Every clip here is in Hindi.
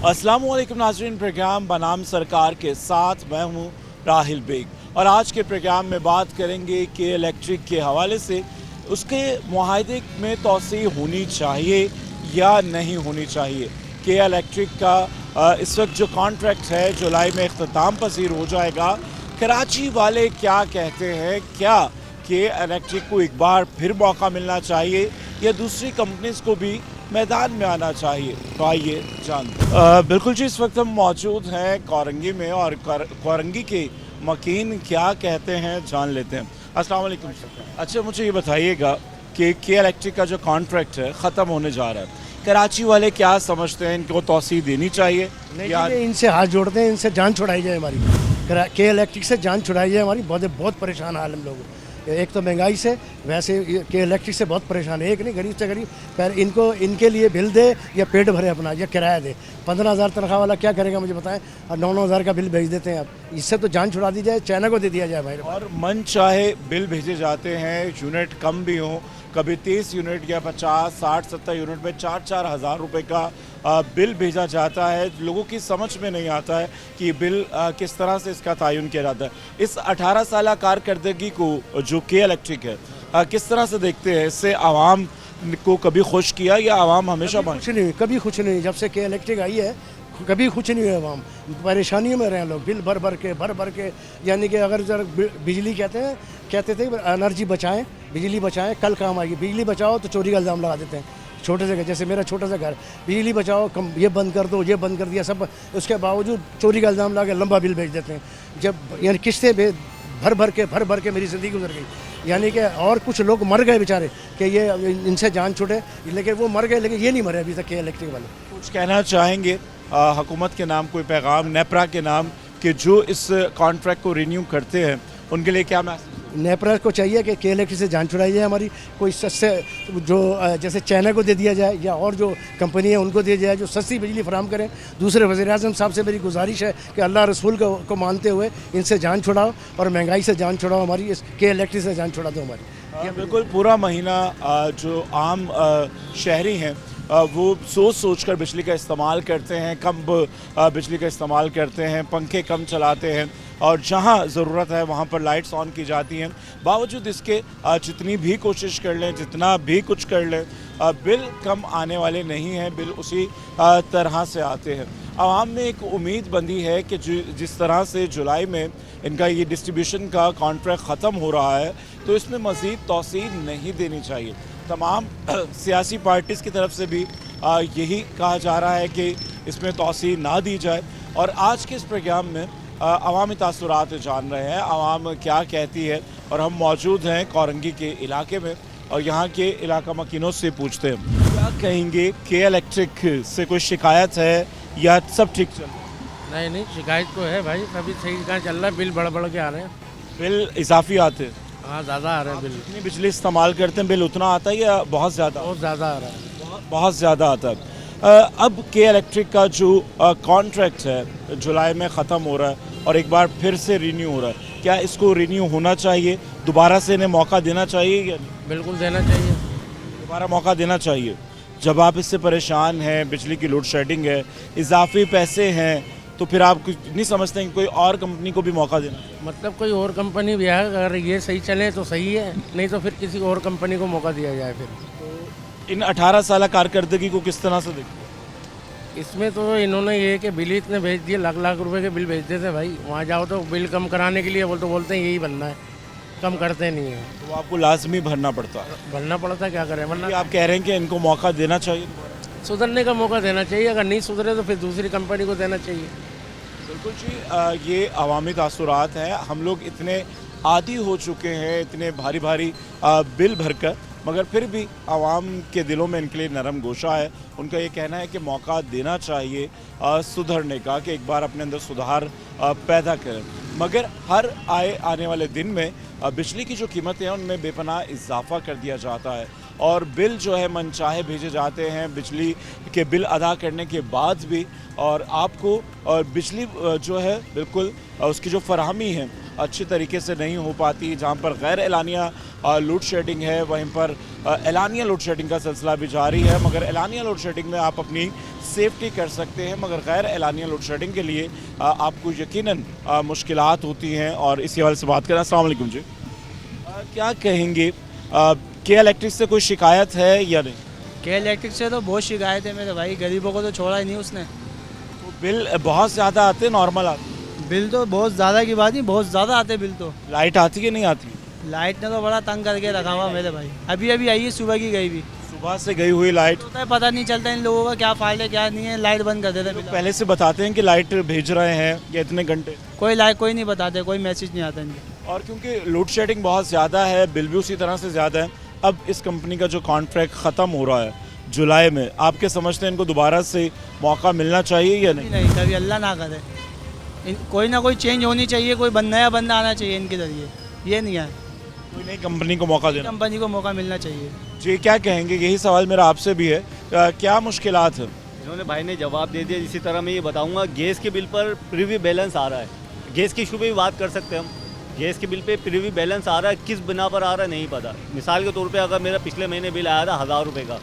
अस्सलाम वालेकुम नाज़रीन, प्रोग्राम बनाम सरकार के साथ मैं हूँ राहिल बेग और आज के प्रोग्राम में बात करेंगे कि इलेक्ट्रिक के हवाले से उसके मुआहदे में तोसी होनी चाहिए या नहीं होनी चाहिए। कि इलेक्ट्रिक का इस वक्त जो कॉन्ट्रैक्ट है जुलाई में इख्तिताम पसीर हो जाएगा। कराची वाले क्या कहते हैं, क्या कि इलेक्ट्रिक को एक बार फिर मौका मिलना चाहिए या दूसरी कंपनीज़ को भी मैदान में आना चाहिए, तो आइए जानते। बिल्कुल जी, इस वक्त हम मौजूद हैं कोरंगी में और कोरंगी के मकीन क्या कहते हैं जान लेते हैं। अस्सलाम वालेकुम। अच्छा, मुझे ये बताइएगा कि के इलेक्ट्रिक का जो कॉन्ट्रैक्ट है ख़त्म होने जा रहा है, कराची वाले क्या समझते हैं, इनको तोसी देनी चाहिए या इनसे हाथ जोड़ते हैं, इनसे जान छुड़ाई जाए हमारी, के इलेक्ट्रिक से जान छुड़ाई जाए हमारी। बहुत परेशान हाल हम लोग, एक तो महंगाई से, वैसे के इलेक्ट्रिक से बहुत परेशान है। एक नहीं, गरीब से गरीब पर इनके लिए बिल दे या पेट भरे अपना या किराया दे। 15,000 तनख्वाह वाला क्या करेगा मुझे बताएं, और 9,000 का बिल भेज देते हैं। अब इससे तो जान छुड़ा दी जाए, चाइना को दे दिया जाए भाई। और मन चाहे बिल भेजे जाते हैं, यूनिट कम भी हों, कभी 30 यूनिट या 50, 60, 70 यूनिट में 4-4 हज़ार रुपये का बिल भेजा जाता है। लोगों की समझ में नहीं आता है कि बिल किस तरह से इसका तयन किया जाता है। इस 18 साल कारकर्दगी को जो के इलेक्ट्रिक है किस तरह से देखते हैं? इससे आवाम को कभी खुश किया या आवाम हमेशा कभी खुश नहीं। जब से के इलेक्ट्रिक आई है कभी खुश नहीं हुए आवाम, परेशानियों में रहे हैं लोग, बिल भर के। यानी कि अगर जरा बिजली कहते थे एनर्जी बचाएं, बिजली बचाएं, कल काम आएगी। बिजली बचाओ तो चोरी का इल्ज़ाम लगा देते हैं। छोटे से घर, जैसे मेरा छोटा सा घर, बिजली बचाओ कम, ये बंद कर दो, ये बंद कर दिया सब, उसके बावजूद चोरी का इल्ज़ाम लगा के लंबा बिल भेज देते हैं। जब यानी किस्तें भर के मेरी ज़िंदगी गुजर गई। यानी कि और कुछ लोग मर गए बेचारे कि ये इनसे जान छूटे, लेकिन वो मर गए, लेकिन ये नहीं मरे अभी तक के इलेक्ट्रिक वाले। कुछ कहना चाहेंगे हुकूमत के नाम, कोई पैगाम नेपरा के नाम कि जो इस कॉन्ट्रैक्ट को रिन्यू करते हैं उनके लिए क्या मैसेज? नेपरा को चाहिए कि इलेक्ट्रिक से जान छुड़ाई जाए हमारी। कोई सस्ते जो जैसे चाइना को दे दिया जाए या और जो कंपनी है उनको दे दिया जाए, जो सस्ती बिजली फराम करें। दूसरे वज़ीर-ए-आज़म साहब से मेरी गुजारिश है कि अल्लाह रसूल को मानते हुए इनसे जान छुड़ाओ और महंगाई से जान छुड़ाओ हमारी, इस के इलेक्ट्रिक से जान छुड़ा दो हमारी। बिल्कुल, पूरा महीना जो आम शहरी हैं वो सोच कर बिजली का इस्तेमाल करते हैं, कम बिजली का इस्तेमाल करते हैं, पंखे कम चलाते हैं और जहां ज़रूरत है वहां पर लाइट्स ऑन की जाती हैं। बावजूद इसके जितनी भी कोशिश कर लें, जितना भी कुछ कर लें, बिल कम आने वाले नहीं हैं, बिल उसी तरह से आते हैं। आवाम में एक उम्मीद बंधी है कि जिस तरह से जुलाई में इनका ये डिस्ट्रीब्यूशन का कॉन्ट्रैक्ट ख़त्म हो रहा है तो इसमें मज़ीद तोसी नहीं देनी चाहिए। तमाम सियासी पार्टीज़ की तरफ से भी यही कहा जा रहा है कि इसमें तोसी ना दी जाए। और आज के इस प्रोग्राम में अवामी तासुरात जान रहे हैं, आवाम क्या कहती है। और हम मौजूद हैं कोरंगी के इलाके में और यहाँ के इलाका मकीनों से पूछते हैं क्या कहेंगे, के इलेक्ट्रिक से कोई शिकायत है या सब ठीक चल रहा है? नहीं, शिकायत तो है भाई, सभी सही कहाँ चल रहा है। बिल बढ़ के आ रहे हैं, बिल इजाफी आते हैं। हाँ, ज़्यादा आ रहे हैं बिल। जितनी बिजली इस्तेमाल करते हैं बिल उतना आता है या बहुत ज़्यादा? बहुत ज़्यादा आ रहा है, बहुत ज़्यादा आता है। अब के इलेक्ट्रिक का जो कॉन्ट्रैक्ट है जुलाई में ख़त्म हो रहा है और एक बार फिर से रिन्यू हो रहा है, क्या इसको रिन्यू होना चाहिए? दोबारा से इन्हें मौका देना चाहिए या नहीं? बिल्कुल देना चाहिए, दोबारा मौका देना चाहिए। जब आप इससे परेशान हैं, बिजली की लोड शेडिंग है, इजाफी पैसे हैं, तो फिर आप कुछ नहीं समझते हैं कि कोई और कंपनी को भी मौका देना? मतलब कोई और कंपनी भी है, अगर ये सही चले तो सही है, नहीं तो फिर किसी और कंपनी को मौका दिया जाए। फिर इन 18 साल कारकर्दगी को किस तरह से देखते हैं? इसमें तो इन्होंने ये कि बिल इतने भेज दिए, लाख रुपए के बिल भेजते थे भाई। वहाँ जाओ तो बिल कम कराने के लिए बोलते हैं यही बनना है, कम करते नहीं है। तो आपको लाजमी भरना पड़ता है? भरना पड़ता है, क्या करें, वरना। आप कह रहे हैं कि इनको मौका देना चाहिए, सुधरने का मौका देना चाहिए, अगर नहीं सुधरे तो फिर दूसरी कंपनी को देना चाहिए। बिल्कुल जी, ये अवामी तासुरात हैं। हम लोग इतने आदी हो चुके हैं इतने भारी बिल भरकर, मगर फिर भी आवाम के दिलों में इनके लिए नरम गोशा है। उनका ये कहना है कि मौका देना चाहिए सुधरने का, कि एक बार अपने अंदर सुधार पैदा करें। मगर हर आने वाले दिन में बिजली की जो कीमतें हैं उनमें बेपनाह इजाफा कर दिया जाता है और बिल जो है मनचाहे भेजे जाते हैं बिजली के बिल अदा करने के बाद भी। और आपको और बिजली जो है बिल्कुल उसकी जो फराहमी है अच्छी तरीके से नहीं हो पाती। जहाँ पर गैर एलानिया लोड शेडिंग है, वहीं पर एलानिया लोड शेडिंग का सिलसिला भी जारी है। मगर एलानिया लोड शेडिंग में आप अपनी सेफ्टी कर सकते हैं, मगर गैर एलानिया लोड शेडिंग के लिए आपको यकीनन मुश्किलात होती हैं। और इसी हवाले से बात करें, अस्सलाम वालेकुम जी, क्या कहेंगे, के इलेक्ट्रिक से कोई शिकायत है या नहीं? के इलेक्ट्रिक से तो बहुत शिकायत है मेरे भाई, गरीबों को तो छोड़ा ही नहीं उसने। तो बिल बहुत ज़्यादा आते, नॉर्मल आते? बिल तो बहुत ज़्यादा की बात नहीं, बहुत ज़्यादा आते बिल तो। लाइट आती है नहीं आती? लाइट ने तो बड़ा तंग करके रखा हुआ मेरे भाई, अभी अभी आई है, सुबह की गई भी। सुबह से गई हुई लाइट, होता है पता नहीं चलता इन लोगों का क्या फाइल है क्या नहीं है, लाइट बंद कर देते बिल। पहले से बताते हैं कि लाइट भेज रहे हैं या इतने घंटे? कोई नहीं बताते, कोई मैसेज नहीं आता इनका। और क्योंकि लोड शेडिंग बहुत ज़्यादा है, बिल भी उसी तरह से ज़्यादा है। अब इस कंपनी का जो कॉन्ट्रैक्ट ख़त्म हो रहा है जुलाई में, आपके समझते हैं इनको दोबारा से मौका मिलना चाहिए या नहीं? नहीं, कभी अल्लाह ना करे, कोई ना कोई चेंज होनी चाहिए, कोई नया बंदा आना चाहिए इनके जरिए, ये नहीं है। कोई नई कंपनी को मौका देना, कंपनी को मौका मिलना चाहिए। जी क्या कहेंगे, यही सवाल मेरा आपसे भी है, क्या मुश्किलात है? इन्होंने भाई ने जवाब दे दिया। इसी तरह मैं ये बताऊंगा, गैस के बिल पर प्रीव्यू बैलेंस आ रहा है, गैस के इशू पे भी बात कर सकते हैं हम। गैस के बिल पे प्रीव्यू बैलेंस आ रहा है, किस बिना पर आ रहा है नहीं पता। मिसाल के तौर पे अगर मेरा पिछले महीने बिल आया था 1000 रुपये का,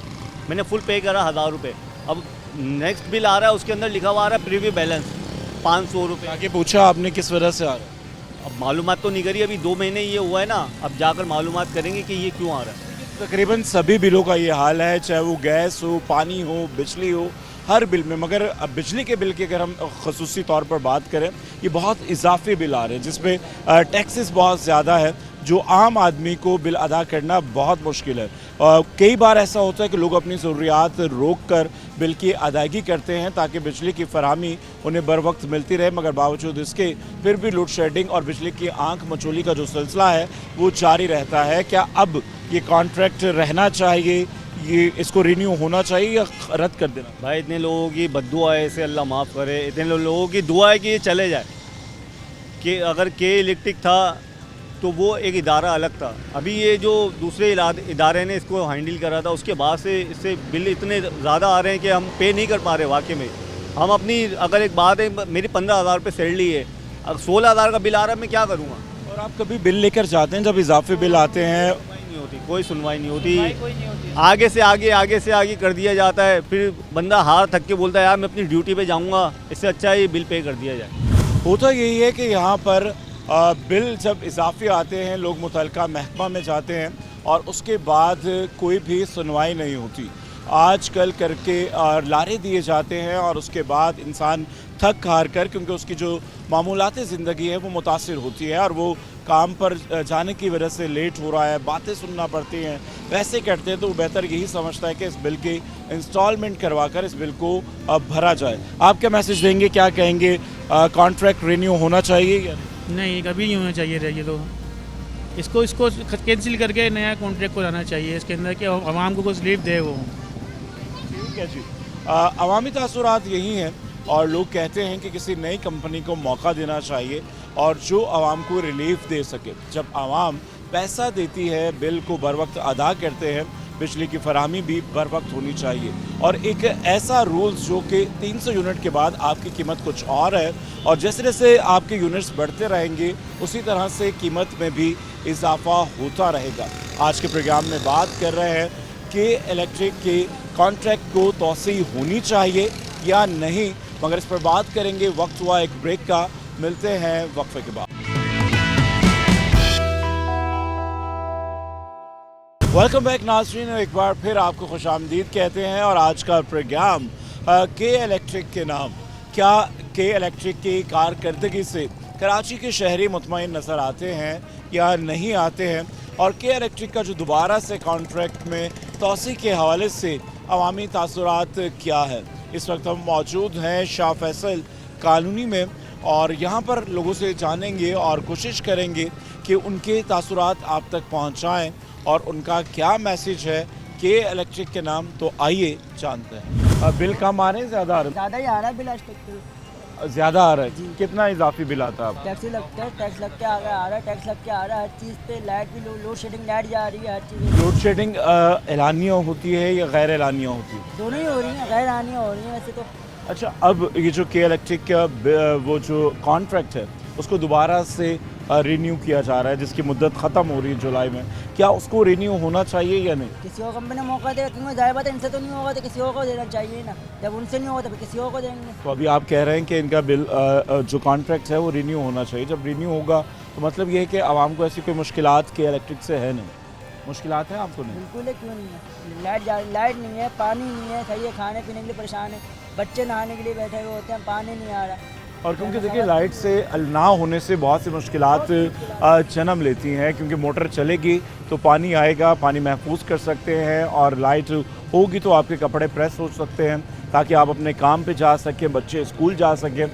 मैंने फुल पे करा 1000 रुपये, अब नेक्स्ट बिल आ रहा है उसके अंदर लिखा हुआ आ रहा है प्रीव्यू बैलेंस 500 रुपये। आगे पूछा आपने किस वजह से आ रहा है? अब मालूमात तो नहीं करी, अभी 2 महीने ये हुआ है ना, अब जाकर मालूमात करेंगे कि ये क्यों आ रहा है। तकरीबन सभी बिलों का ये हाल है, चाहे वो गैस हो, पानी हो, बिजली हो, हर बिल में। मगर अब बिजली के बिल की अगर हम खसूसी तौर पर बात करें, ये बहुत इजाफी बिल आ रहे हैं जिसमें टैक्सेस बहुत ज़्यादा है, जो आम आदमी को बिल अदा करना बहुत मुश्किल है। कई बार ऐसा होता है कि लोग अपनी ज़रूरियात रोक कर बिल की अदायगी करते हैं ताकि बिजली की फराहमी उन्हें बर वक्त मिलती रहे, मगर बावजूद इसके फिर भी लोड शेडिंग और बिजली की आंख मचोली का जो सिलसिला है वो जारी रहता है। क्या अब ये कॉन्ट्रैक्ट रहना चाहिए, ये इसको रिन्यू होना चाहिए या रद्द कर देना? भाई इतने लोगों की बद्दुआ है, इसे अल्लाह माफ़ करे, इतने लोगों की दुआ है कि ये चले जाए। कि अगर के इलेक्ट्रिक था तो वो एक इदारा अलग था, अभी ये जो दूसरे इदारे ने इसको हैंडल करा था, उसके बाद से इससे बिल इतने ज़्यादा आ रहे हैं कि हम पे नहीं कर पा रहे। वाकई में हम अपनी, अगर एक बात है, मेरी 15,000 रुपये सैलरी है, अगर 16,000 का बिल आ रहा है मैं क्या करूँगा? और आप कभी बिल लेकर जाते हैं, जब इजाफी बिल आते हैं? नहीं होती, कोई सुनवाई नहीं होती, आगे से आगे कर दिया जाता है। फिर बंदा हार थक के बोलता है यार मैं अपनी ड्यूटी पे जाऊंगा, इससे अच्छा है ये बिल पे कर दिया जाए। होता यही है कि यहाँ पर बिल जब इजाफी आते हैं, लोग मुतल्लिका महकमा में जाते हैं और उसके बाद कोई भी सुनवाई नहीं होती। आजकल करके लारे दिए जाते हैं और उसके बाद इंसान थक हार कर, क्योंकि उसकी जो मामूलाती ज़िंदगी है वो मुतासिर होती है और वो काम पर जाने की वजह से लेट हो रहा है, बातें सुनना पड़ती हैं, वैसे करते हैं तो वो बेहतर यही समझता है कि इस बिल की इंस्टॉलमेंट करवा कर इस बिल को भरा जाए। आप क्या मैसेज देंगे, क्या कहेंगे, कॉन्ट्रैक्ट रिन्यू होना चाहिए या नहीं? कभी नहीं होना चाहिए ये तो, इसको कैंसिल करके नया कॉन्ट्रैक्ट को लाना चाहिए, इसके अंदर कि आवाम को कुछ रिलीफ दे वो। ठीक है जी, अवामी तासुरात यही हैं और लोग कहते हैं कि किसी नई कंपनी को मौका देना चाहिए और जो आवाम को रिलीफ दे सके। जब आवाम पैसा देती है, बिल को बर वक्त अदा करते हैं, बिजली की फराहमी भी बर वक्त होनी चाहिए। और एक ऐसा रूल्स जो कि 300 यूनिट के बाद आपकी कीमत कुछ और है और जैसे जैसे आपके यूनिट्स बढ़ते रहेंगे उसी तरह से कीमत में भी इजाफा होता रहेगा। आज के प्रोग्राम में बात कर रहे हैं कि इलेक्ट्रिक के कॉन्ट्रैक्ट को तोसी होनी चाहिए या नहीं, मगर इस पर बात करेंगे। वक्त हुआ एक ब्रेक का, मिलते हैं वक्फे के बाद। वेलकम बैक नाज़रीन, एक बार फिर आपको खुशामदीद कहते हैं और आज का प्रोग्राम के इलेक्ट्रिक के नाम। क्या के इलेक्ट्रिक की कारकर्दगी से कराची के शहरी मुतमईन नज़र आते हैं या नहीं आते हैं, और के इलेक्ट्रिक का जो दोबारा से कॉन्ट्रैक्ट में तोसी के हवाले से अवामी तासुरात क्या है। इस वक्त हम मौजूद हैं शाह फैसल कॉलोनी में और यहाँ पर लोगों से जानेंगे और कोशिश करेंगे कि उनके तासुरात आप तक पहुँचाएँ और उनका क्या मैसेज है के इलेक्ट्रिक के नाम। तो आइए जानते हैं। बिल कम आ रहे हैं, ज़्यादा आ रहे ज़्यादा ही आ रहा है बिल आज तक तो। हैं? ज़्यादा आ रहा है। कितना इजाफी बिल आता है? टैक्स लगता है, टैक्स लग के आ रहा है, टैक्स लग के आ रहा है, हर चीज़ पे लाइट भी लोड शेडिंग लाइट जा रही है, हर चीज़। लोड शेडिंग एलानिया होती है या गैर एलानिया होती है? दोनों ही हो रही हैं, गैर आनियाँ हो रही हैं वैसे तो। अच्छा, अब ये जो के इलेक्ट्रिक का वो जो कॉन्ट्रैक्ट है उसको दोबारा से रिन्यू किया जा रहा है, जिसकी मुद्दत ख़त्म हो रही है जुलाई में, क्या उसको रिन्यू होना चाहिए या नहीं? किसी और कंपनी मौका दे, क्योंकि जाहिर बात है इनसे तो नहीं होगा तो किसी और को देना चाहिए ना। जब उनसे नहीं होगा तो फिर किसी और को देंगे। तो अभी आप कह रहे हैं कि इनका बिल जो कॉन्ट्रैक्ट है वो रिन्यू होना चाहिए। जब रिन्यू होगा तो मतलब ये है कि आवाम को ऐसी कोई मुश्किलात के इलेक्ट्रिक से है नहीं? मुश्किलात हैं आपको नहीं? बिल्कुल है, क्यों नहीं है। लाइट नहीं है, पानी नहीं है, सही है, खाने पीने के लिए परेशान है, बच्चे नहाने के लिए बैठे हुए होते हैं, पानी नहीं आ रहा। और क्योंकि देखिए लाइट से ना होने से बहुत सी मुश्किलात जन्म लेती हैं, क्योंकि मोटर चलेगी तो पानी आएगा, पानी महफूज कर सकते हैं, और लाइट होगी तो आपके कपड़े प्रेस हो सकते हैं ताकि आप अपने काम पे जा सकें, बच्चे स्कूल जा सकें।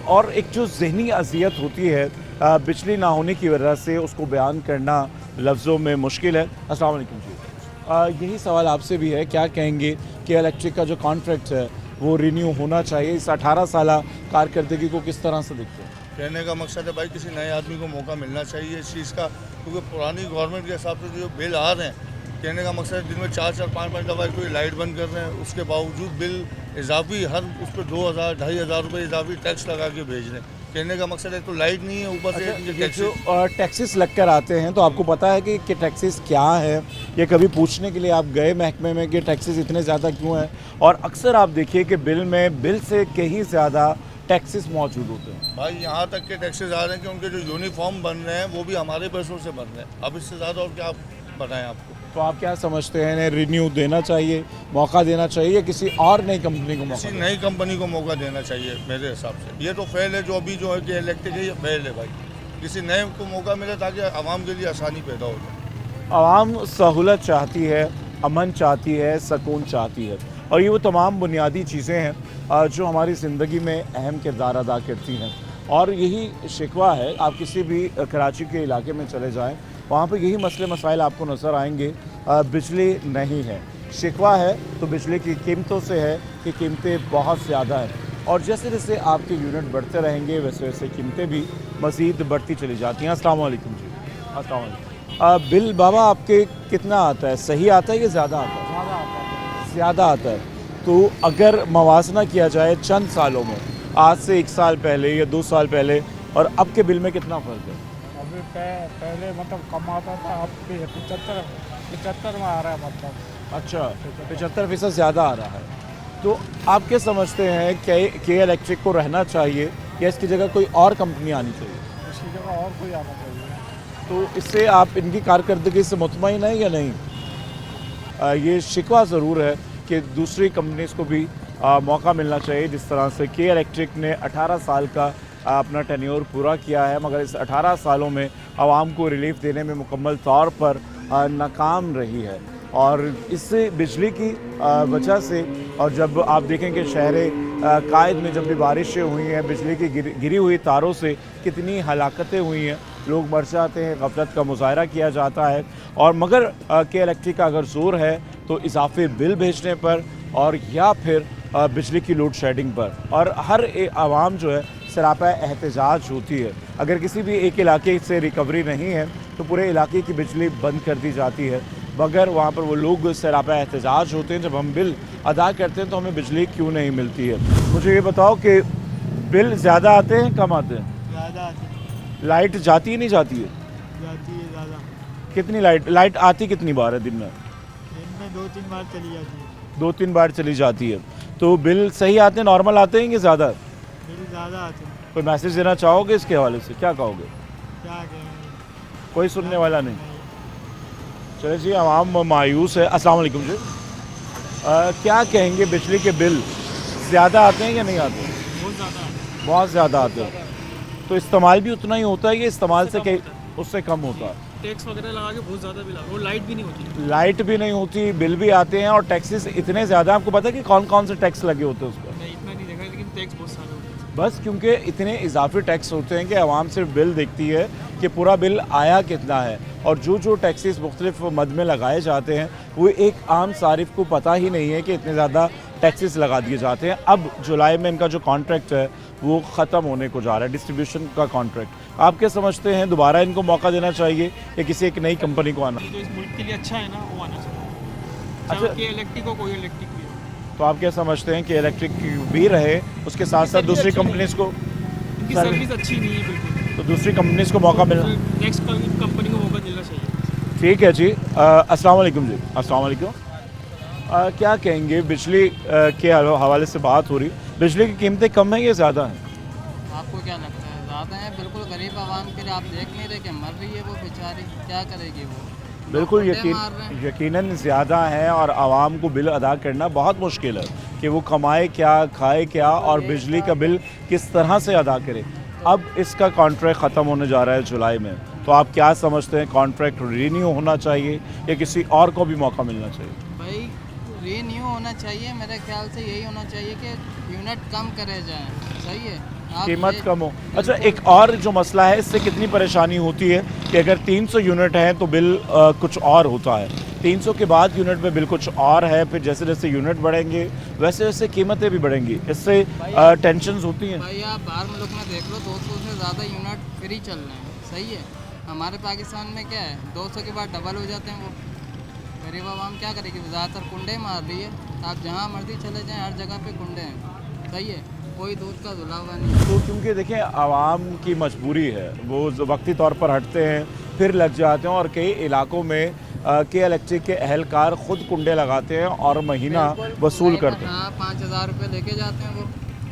और एक जो जहनी अजियत होती है बिजली ना होने की वजह से, उसको बयान करना लफ्ज़ों में मुश्किल है। अस्सलाम वालेकुम जी, यही सवाल आपसे भी है, क्या कहेंगे कि इलेक्ट्रिक का जो कॉन्ट्रैक्ट है वो रिन्यू होना चाहिए? इस 18 साल कारकर्दगी को किस तरह से देखते हैं? कहने का मकसद है भाई किसी नए आदमी को मौका मिलना चाहिए इस चीज़ का, क्योंकि पुरानी गवर्नमेंट के हिसाब से जो बिल आ रहे हैं, कहने का मकसद है दिन में 4-4, 5-5 दफ़ा कोई लाइट बंद कर रहे हैं, उसके बावजूद बिल इजाफी हर उस पर 2,000, 2,500 रुपये इजाफी टैक्स लगा के भेज रहे हैं। कहने का मकसद है तो लाइट नहीं है, ऊपर से ये जो टैक्सेस लग कर आते हैं, तो आपको पता है कि टैक्सेस क्या है? ये कभी पूछने के लिए आप गए महकमे में कि टैक्सेस इतने ज़्यादा क्यों हैं? और अक्सर आप देखिए कि बिल से कहीं ज़्यादा टैक्सेस मौजूद होते हैं। भाई यहाँ तक के टैक्सेस आ रहे हैं कि उनके जो यूनिफॉर्म बन रहे हैं वो भी हमारे पैसों से बन रहे हैं। अब इससे ज़्यादा और क्या बताएं आपको? तो आप क्या समझते हैं, इन्हें रिन्यू देना चाहिए, मौका देना चाहिए, या किसी और नई कंपनी को मौका? किसी नई कंपनी को मौका देना चाहिए मेरे हिसाब से। ये तो फेल है, जो अभी जो है कि इलेक्ट्रिक है, ये फेल है भाई। किसी नए को मौका मिले ताकि आवाम के लिए आसानी पैदा हो जाए। आवाम सहूलत चाहती है, अमन चाहती है, सुकून चाहती है, और ये वो तमाम बुनियादी चीज़ें हैं जो हमारी ज़िंदगी में अहम किरदार अदा करती हैं। और यही शिकवा है, आप किसी भी कराची के इलाके में चले जाएं, वहाँ पे यही मसले मसाइल आपको नज़र आएंगे। बिजली नहीं है, शिकवा है तो बिजली की कीमतों से है कि कीमतें बहुत ज़्यादा हैं, और जैसे जैसे आपके यूनिट बढ़ते रहेंगे वैसे वैसे कीमतें भी मज़ीद बढ़ती चली जाती हैं। अस्सलाम वालेकुम जी। अस्सलाम वालेकुम। बिल बाबा आपके कितना आता है? सही आता है या ज़्यादा आता है? ज़्यादा आता है। तो अगर मवाजना किया जाए चंद सालों में, आज से 1 साल पहले या 2 साल पहले और अब के बिल में कितना फ़र्क है? अभी पहले मतलब कम आता था, अब 75 में आ रहा है मतलब। अच्छा, 75% ज़्यादा आ रहा है। तो आप क्या समझते हैं कि इलेक्ट्रिक को रहना चाहिए या इसकी जगह कोई और कंपनी आनी चाहिए? इसकी जगह और कोई आना चाहिए। तो इससे आप इनकी कारकर्दगी से मुतमईन हैं या नहीं? ये शिकवा ज़रूर है कि दूसरी कंपनीज़ को भी मौका मिलना चाहिए, जिस तरह से के इलेक्ट्रिक ने 18 साल का अपना टेन्योर पूरा किया है, मगर इस 18 सालों में आवाम को रिलीफ देने में मुकम्मल तौर पर नाकाम रही है। और इससे बिजली की वजह से, और जब आप देखें कि शहर कायद में जब भी बारिशें हुई हैं, बिजली की गिरी हुई तारों से कितनी हलाकतें हुई हैं, लोग मर जाते हैं, गफलत का मुजाहरा किया जाता है। और मगर के इलेक्ट्रिक का अगर जोर है तो इजाफी बिल भेजने पर, और या फिर बिजली की लोड शेडिंग पर, और हर आवाम जो है सरापा एहतजाज होती है। अगर किसी भी एक इलाके से रिकवरी नहीं है तो पूरे इलाके की बिजली बंद कर दी जाती है, मगर वहाँ पर वो लोग सरापा एहतजाज होते हैं। जब हम बिल अदा करते हैं तो हमें बिजली क्यों नहीं मिलती है? मुझे ये बताओ कि बिल ज़्यादा आते हैं कम आते हैं? ज़्यादा आती है। लाइट जाती ही नहीं जाती है? जाती है ज़्यादा। कितनी लाइट आती कितनी बार है दिन में? दिन में 2-3 बार चली जाती है। 2-3 बार चली जाती है। तो बिल सही आते हैं, नॉर्मल आते हैं कि ज़्यादा? बिल ज़्यादा आते हैं। कोई मैसेज देना चाहोगे इसके हवाले से? क्या कहोगे? क्या कहें, कोई सुनने वाला नहीं। चले जी, आवाम मायूस है। अस्सलाम वालेकुम जी। क्या कहेंगे, बिजली के बिल ज़्यादा आते हैं या नहीं आते? बहुत ज़्यादा है। बहुत ज़्यादा आते हैं। तो इस्तेमाल भी उतना ही होता है कि इस्तेमाल से उससे कम होता है? टैक्स वगैरह लगा के बहुत ज़्यादा बिल आता है, और लाइट भी नहीं होती। लाइट भी नहीं होती, बिल भी आते हैं, और टैक्सेस इतने ज़्यादा। आपको पता है कि कौन कौन से टैक्स लगे होते हैं उस पर? नहीं, इतना नहीं देखा, लेकिन टैक्स बहुत सारे होते हैं। बस क्योंकि इतने इजाफी टैक्स होते हैं कि आवाम सिर्फ बिल देखती है कि पूरा बिल आया कितना है, और जो टैक्सेस मुख्तलिफ मद में लगाए जाते हैं वो एक आम सारिफ को पता ही नहीं है कि इतने ज़्यादा टैक्सेस लगा दिए जाते हैं। अब जुलाई में इनका जो कॉन्ट्रैक्ट है वो ख़त्म होने को जा रहा है, डिस्ट्रीब्यूशन का कॉन्ट्रैक्ट। आप क्या समझते हैं, दोबारा इनको मौका देना चाहिए या किसी एक नई कंपनी को आना? जो इस मुल्क के लिए अच्छा है ना, वो आना चाहिए। अच्छा। चाहे इलेक्ट्रिक हो, कोई इलेक्ट्रिक भी हो। तो आप क्या समझते हैं कि इलेक्ट्रिक भी रहे, उसके साथ साथ दूसरी कंपनीज को? इनकी सर्विस अच्छी नहीं है बिल्कुल। तो दूसरी कंपनीज को मौका मिलना, नेक्स्ट कंपनी को मौका मिलना चाहिए। ठीक है जी। अस्सलाम वालेकुम जी। अस्सलाम वालेकुम। क्या कहेंगे, बिजली के हवाले से बात हो रही, बिजली की कीमतें कम है या ज़्यादा हैं? आपको क्या लगता है ज़्यादा है? बिल्कुल गरीब आवाम के लिए आप देख नहीं रहे कि मर रही है वो बेचारी, क्या करेगी वो? बिल्कुल लोग मार रहे हैं। यकीनन ज़्यादा है और आवाम को बिल अदा करना बहुत मुश्किल है कि वो कमाए क्या, खाए क्या और बिजली का बिल किस तरह से अदा करे। अब इसका कॉन्ट्रैक्ट ख़त्म होने जा रहा है जुलाई में, तो आप क्या समझते हैं, कॉन्ट्रैक्ट रीन्यू होना चाहिए या किसी और को भी मौका मिलना चाहिए? भाई रीन्यू होना चाहिए, मेरे ख्याल से यही होना चाहिए कि यूनिट कम करे जाएं। सही है, आप कीमत ये- कम हो। अच्छा, एक और जो मसला है, इससे कितनी परेशानी होती है कि अगर 300 यूनिट हैं तो बिल कुछ और होता है, 300 के बाद यूनिट में बिल कुछ और है, फिर जैसे जैसे यूनिट बढ़ेंगे वैसे वैसे कीमतें भी बढ़ेंगी, इससे टेंशन्स होती हैं। भाई आप बाहर मुल्क में देख लो, 200 से ज़्यादा यूनिट फ्री चल रहे हैं। सही है, हमारे पाकिस्तान में क्या है, 200 के बाद डबल हो जाते हैं। वो गरीब आवाम क्या करेगी? ज़्यादातर कुंडे मार रही है। आप जहाँ मर्जी चले जाएँ, हर जगह पे कुंडे हैं। सही है, कोई दूध का धुला हुआ नहीं है। तो क्योंकि देखिए आवाम की मजबूरी है, वो वक्ती तौर पर हटते हैं फिर लग जाते हैं, और कई इलाकों में के इलेक्ट्रिक के अहलकार खुद कुंडे लगाते हैं और महीना वसूल करते हैं। हाँ, 5,000 रुपये लेके जाते हैं वो।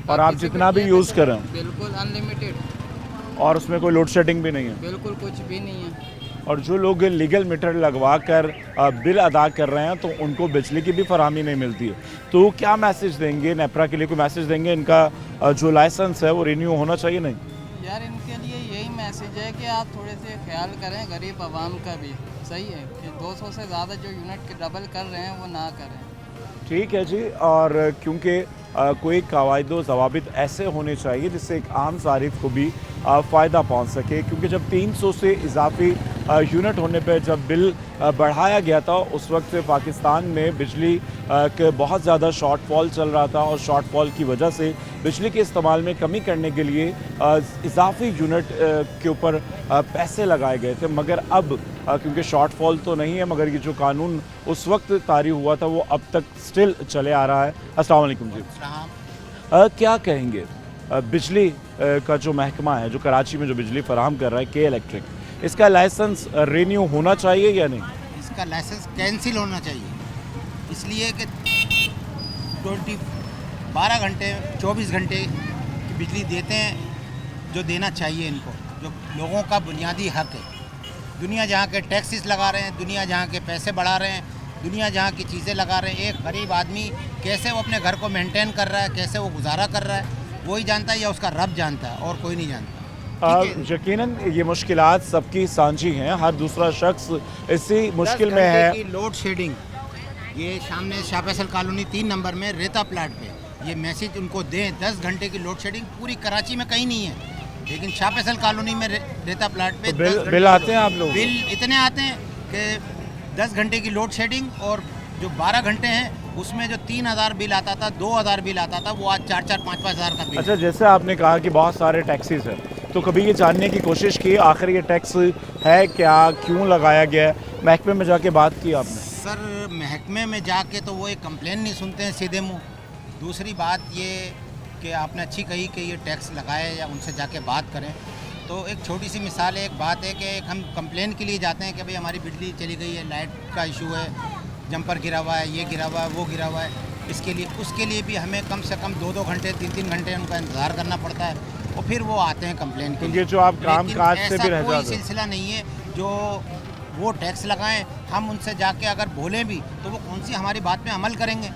और आप किसी को जितना भी दिया यूज़ तो करें, बिल्कुल अनलिमिटेड, और उसमें कोई लोड शेडिंग भी नहीं है। बिल्कुल कुछ भी नहीं है। और जो लोग लीगल मीटर लगवा कर बिल अदा कर रहे हैं तो उनको बिजली की भी फराहमी नहीं मिलती है। तो क्या मैसेज देंगे, नेपरा के लिए कोई मैसेज देंगे, इनका जो लाइसेंस है वो रिन्यू होना चाहिए? नहीं यार, इनके लिए यही मैसेज है कि आप थोड़े से ख्याल करें गरीब आवाम का भी। सही है कि 200 से ज़्यादा जो यूनिट के डबल कर रहे हैं वो ना करें। ठीक है जी। और क्योंकि कोई कवायद ज़वाबित ऐसे होने चाहिए जिससे एक आम सारिफ को भी फ़ायदा पहुंच सके, क्योंकि जब 300 से इजाफी यूनिट होने पर जब बिल बढ़ाया गया था उस वक्त पाकिस्तान में बिजली के बहुत ज़्यादा शॉर्टफॉल चल रहा था, और शॉर्टफॉल की वजह से बिजली के इस्तेमाल में कमी करने के लिए इजाफी यूनिट के ऊपर पैसे लगाए गए थे। मगर अब क्योंकि शॉर्टफॉल तो नहीं है, मगर ये जो कानून उस वक्त तारी हुआ था वो अब तक स्टिल चले आ रहा है। अस्सलाम वालेकुम जी। क्या कहेंगे, बिजली का जो महकमा है जो कराची में जो बिजली फराहम कर रहा है के इलेक्ट्रिक, इसका लाइसेंस रिन्यू होना चाहिए या नहीं? इसका लाइसेंस कैंसिल होना चाहिए, इसलिए कि 12 घंटे 24 घंटे की बिजली देते हैं जो देना चाहिए इनको, जो लोगों का बुनियादी हक है। दुनिया जहाँ के टैक्सेस लगा रहे हैं, दुनिया जहाँ के पैसे बढ़ा रहे हैं, दुनिया जहाँ की चीज़ें लगा रहे हैं, एक गरीब आदमी कैसे वो अपने घर को मेंटेन कर रहा है, कैसे वो गुजारा कर रहा है, वही जानता है या उसका रब जानता है, और कोई नहीं जानता। यकीनन ये मुश्किलात सबकी सांझी हैं, हर दूसरा शख्स इसी मुश्किल में है। लोड शेडिंग, ये सामने शाह फैसल कॉलोनी 3 नंबर में रेता प्लाट पे ये मैसेज उनको दें, 10 घंटे की लोड शेडिंग पूरी कराची में कहीं नहीं है, लेकिन शाह फैसल कॉलोनी में रेता प्लाट पे तो बिल आते हैं आप लोग? बिल इतने आते हैं कि 10 घंटे की लोड शेडिंग, और जो 12 घंटे हैं उसमें जो 3,000 बिल आता था, 2,000 बिल आता था, वो आज 4-4, 5-5 हज़ार का बिल। अच्छा, जैसे आपने कहा कि बहुत सारे टैक्सेस हैं, तो कभी ये जानने की कोशिश की आखिर ये टैक्स है क्या, क्यों लगाया गया है? महकमे में जाके बात की आपने? सर, महकमे में जाके तो वो एक कंप्लेन नहीं सुनते हैं सीधे मुँह। दूसरी बात ये कि आपने अच्छी कही कि ये टैक्स लगाए, या उनसे जाके बात करें। तो एक छोटी सी मिसाल है, एक बात है कि हम कंप्लेन के लिए जाते हैं कि भाई हमारी बिजली चली गई है, लाइट का इशू है, जंपर गिरा हुआ है, ये गिरा हुआ है, वो गिरा हुआ है, इसके लिए उसके लिए भी हमें कम से कम 2-2 घंटे 3-3 घंटे उनका इंतज़ार करना पड़ता है, और फिर वो आते हैं कंप्लेन के लिए। जो आप काम काज से भी रह कोई जाते हैं, सिलसिला नहीं है जो वो टैक्स लगाएं, हम उनसे जाके अगर बोलें भी तो वो कौन सी हमारी बात पे अमल करेंगे?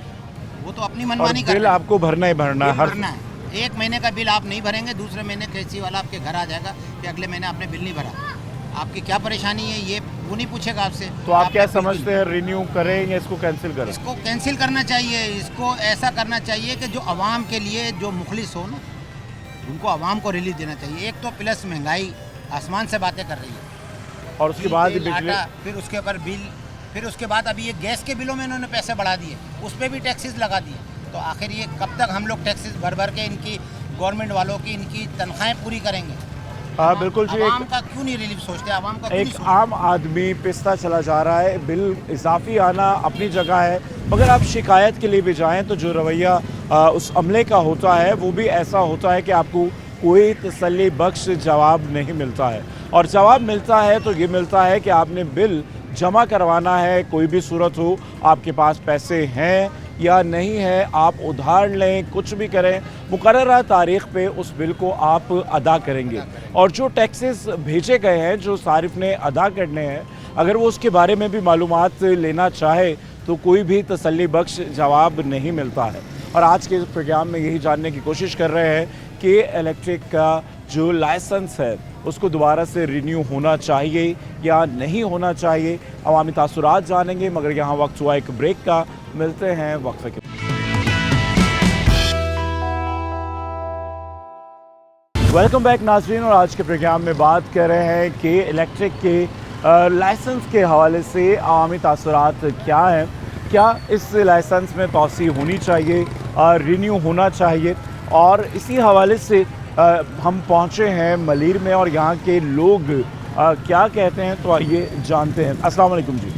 वो तो अपनी मनमानी कर बिल आपको भरना ही भरना है, भरना है। 1 महीने का बिल आप नहीं भरेंगे, दूसरे महीने कैसी वाला आपके घर आ जाएगा कि अगले महीने आपने बिल नहीं भरा। आपकी क्या परेशानी है ये वो नहीं पूछेगा आपसे। तो आप क्या समझते हैं, रिन्यू करें या इसको कैंसिल करें? इसको कैंसिल करना चाहिए। इसको ऐसा करना चाहिए कि जो आवाम के लिए जो मुखलिस हो ना, उनको आवाम को रिलीफ देना चाहिए। एक तो प्लस महंगाई आसमान से बातें कर रही है, और उसके बाद बिजली, फिर उसके ऊपर बिल, फिर उसके बाद अभी ये गैस के बिलों में इन्होंने पैसे बढ़ा दिए, उस पर भी टैक्सेस लगा दिए। तो आखिर ये कब तक हम लोग टैक्सेस भर भर के इनकी गवर्नमेंट वालों की इनकी तनख्वाहें पूरी करेंगे? हाँ बिल्कुल जी। आवाम का क्यों नहीं रिलीफ सोचते? आवाम का एक आम आदमी पिसता चला जा रहा है, बिल इजाफी आना अपनी जगह है, मगर आप शिकायत के लिए भी जाएं तो जो रवैया उस अमले का होता है वो भी ऐसा होता है कि आपको कोई तसल्ली बख्श जवाब नहीं मिलता है। और जवाब मिलता है तो ये मिलता है कि आपने बिल जमा करवाना है, कोई भी सूरत हो, आपके पास पैसे हैं या नहीं है, आप उधार लें, कुछ भी करें, मुकर्ररा तारीख पे उस बिल को आप अदा करेंगे। और जो टैक्सेस भेजे गए हैं, जो सारिफ ने अदा करने हैं, अगर वो उसके बारे में भी मालूमात लेना चाहे तो कोई भी तसल्ली बख्श जवाब नहीं मिलता है। और आज के प्रोग्राम में यही जानने की कोशिश कर रहे हैं कि इलेक्ट्रिक का जो लाइसेंस है उसको दोबारा से रिन्यू होना चाहिए या नहीं होना चाहिए। अवामी तासुरात जानेंगे, मगर यहाँ वक्त हुआ एक ब्रेक का, मिलते हैं वक्फे के। वेलकम बैक नाज़रीन, और आज के प्रोग्राम में बात कर रहे हैं कि इलेक्ट्रिक के लाइसेंस के हवाले से अवामी तासुरात क्या हैं, क्या इस लाइसेंस में तौसी होनी चाहिए, रिन्यू होना चाहिए। और इसी हवाले से हम पहुँचे हैं मलीर में और यहाँ के लोग क्या कहते हैं, तो आइए जानते हैं। अस्सलाम वालेकुम जी,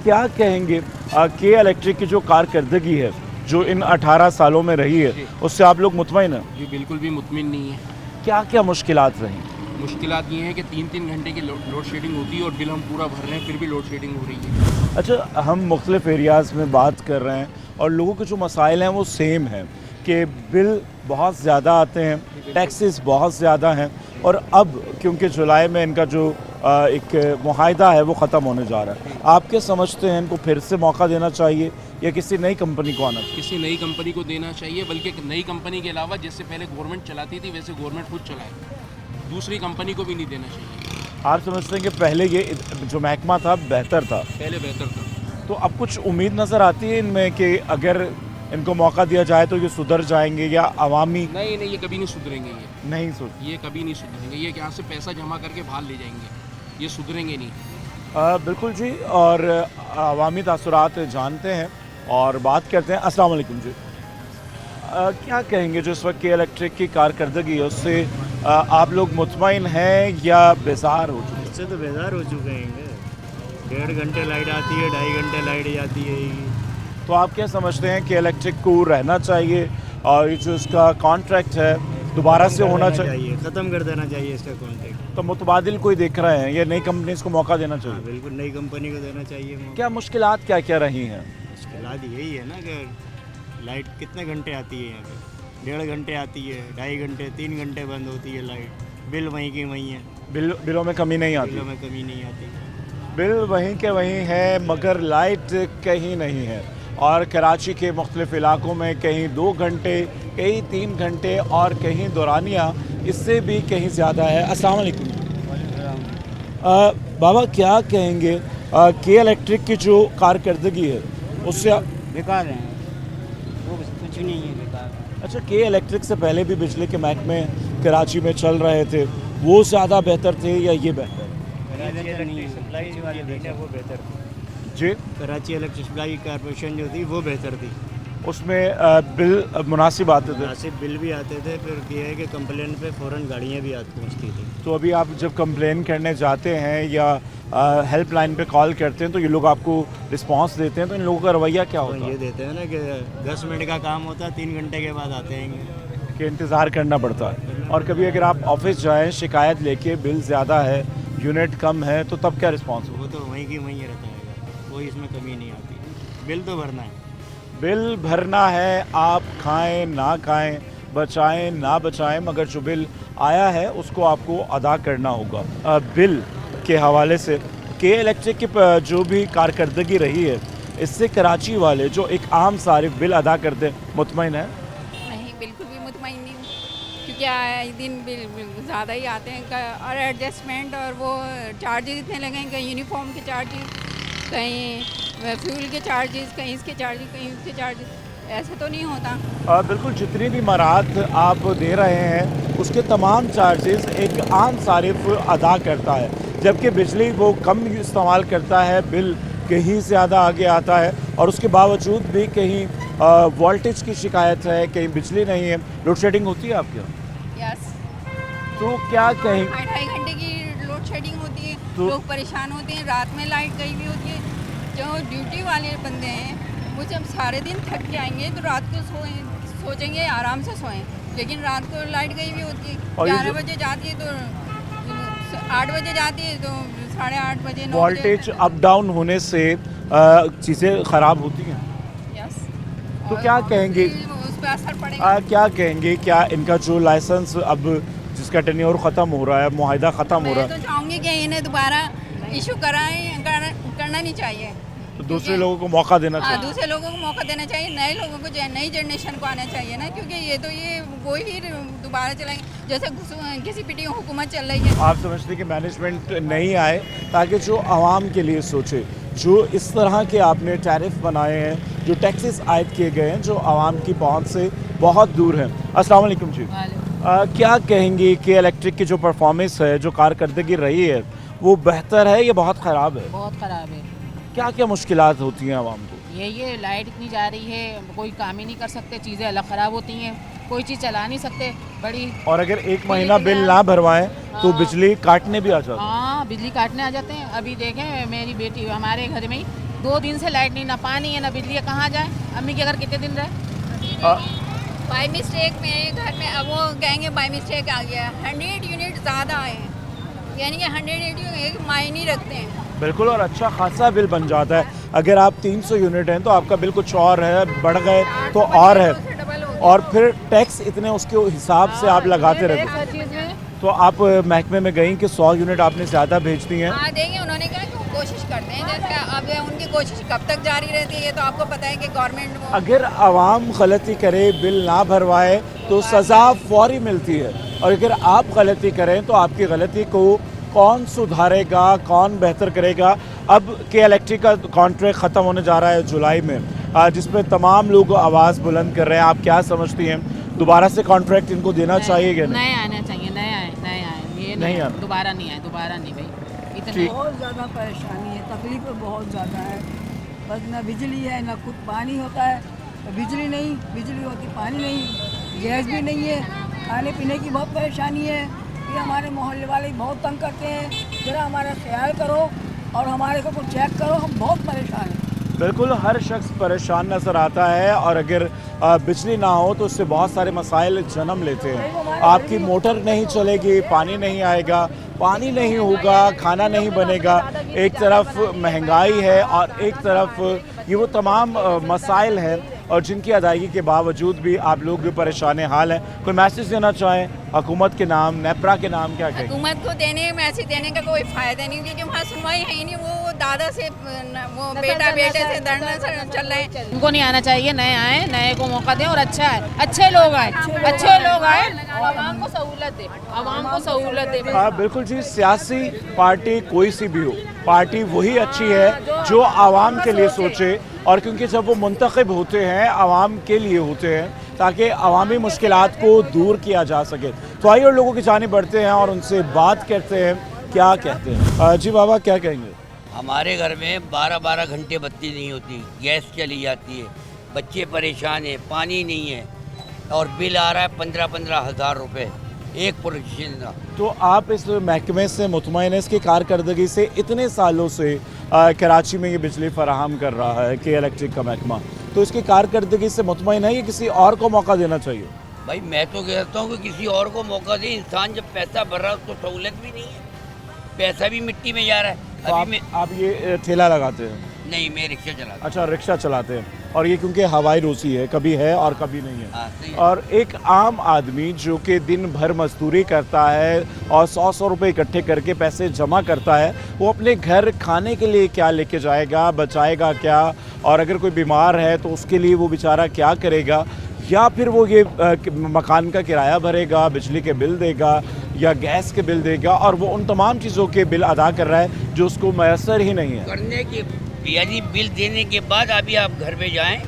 क्या कहेंगे कि इलेक्ट्रिक की जो कारकर्दगी है जो इन 18 सालों में रही है, उससे आप लोग मुतमईन हैं? जी बिल्कुल भी मुतमिन नहीं है। क्या क्या मुश्किलात रही? मुश्किलात ये हैं कि 3-3 घंटे की लोड शेडिंग होती है और बिल हम पूरा भर रहे हैं, फिर भी लोड शेडिंग हो रही है। अच्छा, हम मुख्तलिफ एरियाज़ में बात कर रहे हैं और लोगों के जो मसाइल हैं वो सेम हैं कि बिल बहुत ज़्यादा आते हैं, टैक्सेस बहुत ज़्यादा हैं, और अब क्योंकि जुलाई में इनका जो एक मुआहदा है वो ख़त्म होने जा रहा है, आप क्या समझते हैं, इनको फिर से मौका देना चाहिए या किसी नई कंपनी को आना चाहिए? किसी नई कंपनी को देना चाहिए, बल्कि एक नई कंपनी के अलावा जैसे पहले गवर्नमेंट चलाती थी वैसे गवर्नमेंट खुद चलाए, दूसरी कंपनी को भी नहीं देना चाहिए। आप समझते हैं कि पहले ये जो महकमा था बेहतर था? पहले बेहतर था। तो अब कुछ उम्मीद नज़र आती है इनमें कि अगर इनको मौका दिया जाए तो ये सुधर जाएंगे या अवामी? नहीं, ये कभी नहीं सुधरेंगे। ये कभी नहीं सुधरेंगे। ये यहाँ से पैसा जमा करके बाहर ले जाएंगे, ये सुधरेंगे नहीं। बिल्कुल जी, और अवामी तासुरात जानते हैं और बात करते हैं। अस्सलाम वालेकुम जी, क्या कहेंगे जो इस वक्त की इलेक्ट्रिक की कारकर्दगी है उससे आप लोग मुतमईन हैं या बेजार हो चुके? इससे तो बेजार हो चुके हैं। 1.5 घंटे लाइट आती है, 2.5 घंटे लाइट जाती है। तो आप क्या समझते हैं कि इलेक्ट्रिक को रहना चाहिए और ये जो इसका कॉन्ट्रैक्ट है दोबारा से होना चाहिए, ख़त्म कर देना चाहिए इसका कॉन्ट्रैक्ट? तो मुतबादिल कोई देख रहे हैं, ये नई कंपनीज को मौका देना चाहिए? बिल्कुल नई कंपनी को देना चाहिए। क्या मुश्किलात क्या क्या रही हैं? मुश्किलात यही है ना कि लाइट कितने घंटे आती है यहाँ पे? 1.5 घंटे आती है, 2.5 घंटे, 3 घंटे बंद होती है लाइट। बिल वहीं की वहीं है, बिलों में कमी नहीं आती? बिलों में कमी नहीं आती। बिल वहीं के वहीं है मगर लाइट कहीं नहीं है। और कराची के मुख्तलिफ इलाकों में कहीं 2 घंटे, कहीं 3 घंटे और कहीं दौरानिया इससे भी कहीं ज़्यादा है। अस्सलाम वालेकुम। बाबा क्या कहेंगे कि इलेक्ट्रिक की जो कारकर्दगी है उससे? बेकार है वो, कुछ नहीं है, बेकार। अच्छा, के इलेक्ट्रिक से पहले भी बिजली के महकमे कराची में चल रहे थे, वो ज़्यादा बेहतर थे या ये बेहतर? वो बेहतर थी जी। कराची इलेक्ट्रिक सप्लाई कॉर्पोरेशन जो थी वो बेहतर थी। उसमें बिल मुनासिब आते थे? मुनासिब बिल भी आते थे, फिर ये है कि कंप्लेन पे फ़ौरन गाड़ियाँ भी पहुँचती थी। तो अभी आप जब कंप्लेन करने जाते हैं या हेल्पलाइन पे कॉल करते हैं तो ये लोग आपको रिस्पांस देते हैं, तो इन लोगों का रवैया क्या होता है? ये देते हैं ना कि 10 मिनट का काम होता है, 3 घंटे के बाद आते हैं कि इंतज़ार करना पड़ता है। और कभी अगर आप ऑफिस जाएँ शिकायत लेके बिल ज़्यादा है, यूनिट कम है, तो तब क्या रिस्पॉन्स होगा? वो तो वहीं की वहीं रहता है, कोई इसमें कमी नहीं आती। बिल तो भरना है, बिल भरना है, आप खाएं ना खाएं, बचाएं ना बचाएं, मगर जो बिल आया है उसको आपको अदा करना होगा। बिल के हवाले से के इलेक्ट्रिक की जो भी कारकर्दगी रही है, इससे कराची वाले जो एक आम सारिफ बिल अदा करते मुतमईन है? नहीं, बिल्कुल भी मुतमईन नहीं, क्योंकि आए दिन बिल ज़्यादा ही आते हैं और एडजस्टमेंट और वो चार्जेस इतने लगे हैं, कहीं यूनिफॉर्म के चार्जेस, कहीं फ्यूल के चार्जेस, कहीं इसके चार्जेस, कहीं उसके चार्जेस, ऐसे तो नहीं होता। बिल्कुल, जितनी भी मराहत आप दे रहे हैं उसके तमाम चार्जेस एक आम सारिफ अदा करता है, जबकि बिजली वो कम इस्तेमाल करता है, बिल कहीं ज़्यादा आगे आता है, और उसके बावजूद भी कहीं वोल्टेज की शिकायत है, कहीं बिजली नहीं है, लोड शेडिंग होती है आपके यहाँ? यस। तो क्या कहें? 2.5 घंटे की लोड शेडिंग होती है, तो लोग परेशान होते हैं, रात में लाइट गई हुई होती है। जो ड्यूटी वाले बंदे हैं वो जब सारे दिन थक के आएंगे तो रात को सोचेंगे आराम से सोएं, लेकिन रात को लाइट गई भी होती है, और ये 11 जो- बजे जाती है तो 8 बजे जाती है तो 8:30 बजे 9 वोल्टेज बजे। अप डाउन होने से चीज़ें ख़राब होती हैं। यस। तो क्या कहेंगे उस पर असर पड़ेगा। क्या कहेंगे, क्या इनका जो लाइसेंस अब जिसका टेन्योर ख़त्म हो रहा है, मुआहिदा ख़त्म हो रहा मैं है, तो चाहूँगी कि इन्हें दोबारा इशू करना नहीं चाहिए। तो दूसरे लोगों को मौका देना हाँ, चाहिए। दूसरे लोगों को मौका देना चाहिए, नए लोगों को नई जनरेशन को आना चाहिए ना, क्योंकि ये वही दोबारा चलाएंगे जैसे किसी पीटी हुकूमत चल रही है। आप समझते हैं कि मैनेजमेंट नहीं आए ताकि जो आवाम के लिए सोचे, जो इस तरह के आपने टैरिफ बनाए हैं, जो टैक्सेस आयद किए गए हैं, जो आवाम की पहुंच से बहुत दूर हैं। अस्सलाम वालेकुम जी। क्या कहेंगे कि इलेक्ट्रिक की जो परफॉर्मेंस है, जो कारकर्दगी रही है, वो बेहतर है या बहुत ख़राब है? बहुत ख़राब है। क्या क्या मुश्किलात होती हैं आवाम को? ये लाइट इतनी जा रही है, कोई काम ही नहीं कर सकते, चीज़ें अलग ख़राब होती हैं, कोई चीज़ चला नहीं सकते बड़ी। और अगर एक महीना बिल ना भरवाएं तो हाँ। बिजली काटने भी आ जाते हैं। हाँ, बिजली काटने आ जाते हैं। अभी देखें मेरी बेटी हमारे घर में ही 2 दिन से लाइट नहीं, ना पानी है ना बिजली है, कहाँ जाए? अम्मी के घर कितने दिन रहे? बाई मिस्टेक मेरे घर में अब वो कहेंगे बाई मिस्टेक आ गया, 100 यूनिट ज़्यादा आए हैं, यानी कि 100 यूनिट एक मायने रखते हैं। बिल्कुल, और अच्छा खासा बिल बन जाता है। अगर आप 300 यूनिट हैं तो आपका बिल कुछ और है, बढ़ गए तो और है, और फिर टैक्स इतने उसके हिसाब से आप लगाते रहते हैं। तो आप महकमे में गई कि 100 यूनिट आपने ज़्यादा भेज दी हैं। हाँ देंगे, उन्होंने कहा कि वो कोशिश करते हैं, जैसे अब उनकी कोशिश कब तक जारी रहती है ये तो आपको पता है कि गवर्नमेंट अगर आवाम गलती करे, बिल ना भरवाए तो सज़ा फौरी मिलती है, और अगर आप गलती करें तो आपकी गलती को कौन सुधारेगा, कौन बेहतर करेगा? अब के इलेक्ट्रिक का कॉन्ट्रैक्ट ख़त्म होने जा रहा है जुलाई में, जिसमें तमाम लोग आवाज़ बुलंद कर रहे हैं। आप क्या समझती हैं, दोबारा से कॉन्ट्रैक्ट इनको देना चाहिए कि नहीं? नए आना चाहिए, नए आए ये नहीं आए। दोबारा नहीं भाई, इतने बहुत ज़्यादा परेशानी है, तकलीफ बहुत ज़्यादा है। बस ना बिजली है ना खुद पानी होता है, बिजली नहीं, बिजली होती पानी नहीं, गैस भी नहीं है, खाने पीने की बहुत परेशानी है। ये हमारे मोहल्ले वाले बहुत तंग करते हैं, ज़रा हमारा ख्याल करो और हमारे को कुछ चेक करो, हम बहुत परेशान हैं। बिल्कुल, हर शख्स परेशान नज़र आता है, और अगर बिजली ना हो तो उससे बहुत सारे मसाइल जन्म लेते हैं। आपकी मोटर नहीं चलेगी, पानी नहीं आएगा, पानी नहीं होगा, खाना नहीं बनेगा। एक तरफ महंगाई है और एक तरफ ये वो तमाम मसाइल हैं, और जिनकी अदायगी के बावजूद भी आप लोग भी परेशान हाल हैं। कोई मैसेज देना चाहें हुकूमत के नाम, नेपरा के नाम, क्या कहें? हुकूमत को मैसेज देने का कोई फ़ायदा नहीं, क्योंकि वहाँ सुनवाई है ही नहीं। वो दादा से वो बेटे से धरना चल रहे हैं। उनको नहीं आना चाहिए, नए आए, नए को मौका दें, और अच्छा है, अच्छे लोग आए और आवाम को सहूलत दे। हाँ बिल्कुल जी, सियासी पार्टी कोई सी भी हो, पार्टी वही अच्छी है जो आवाम के लिए सोचे, और क्योंकि जब वो मुंतखब होते हैं आवाम के लिए होते हैं, ताकि अवामी मुश्किलात को दूर किया जा सके। तो आइए और लोगों की जानिब बढ़ते हैं और उनसे बात करते हैं, क्या कहते हैं। जी बाबा, क्या कहेंगे? हमारे घर में 12-12 घंटे बत्ती नहीं होती, गैस चली जाती है, बच्चे परेशान हैं, पानी नहीं है, और बिल आ रहा है 15-15 हज़ार रुपये एक प्रोडक्शन का। तो आप इस महकमे से मुतमईन हैं, इसकी कारकर्दगी से? इतने सालों से कराची में ये बिजली फराहम कर रहा है कि इलेक्ट्रिक का महकमा, तो इसकी कारकर्दगी से मुतमईन है या किसी और को मौका देना चाहिए? भाई मैं तो कहता हूँ कि किसी और को मौका दे। इंसान जब पैसा भर रहा है उसको सहूलत भी नहीं है, पैसा भी मिट्टी में जा रहा है। तो आप ये ठेला लगाते हैं? नहीं, मैं रिक्शा चलाता हूँ। अच्छा, रिक्शा चलाते हैं, और ये क्योंकि हवाई रोजी है, कभी है और कभी नहीं है। सही है। और एक आम आदमी जो कि दिन भर मजदूरी करता है और 100 रुपये इकट्ठे करके पैसे जमा करता है, वो अपने घर खाने के लिए क्या लेके जाएगा, बचाएगा क्या? और अगर कोई बीमार है तो उसके लिए वो बेचारा क्या करेगा? या फिर वो ये मकान का किराया भरेगा, बिजली के बिल देगा या गैस के बिल देगा, और वो उन तमाम चीज़ों के बिल अदा कर रहा है जो उसको मैसर ही नहीं है। करने के बिजली बिल देने के बाद अभी आप घर में जाएं,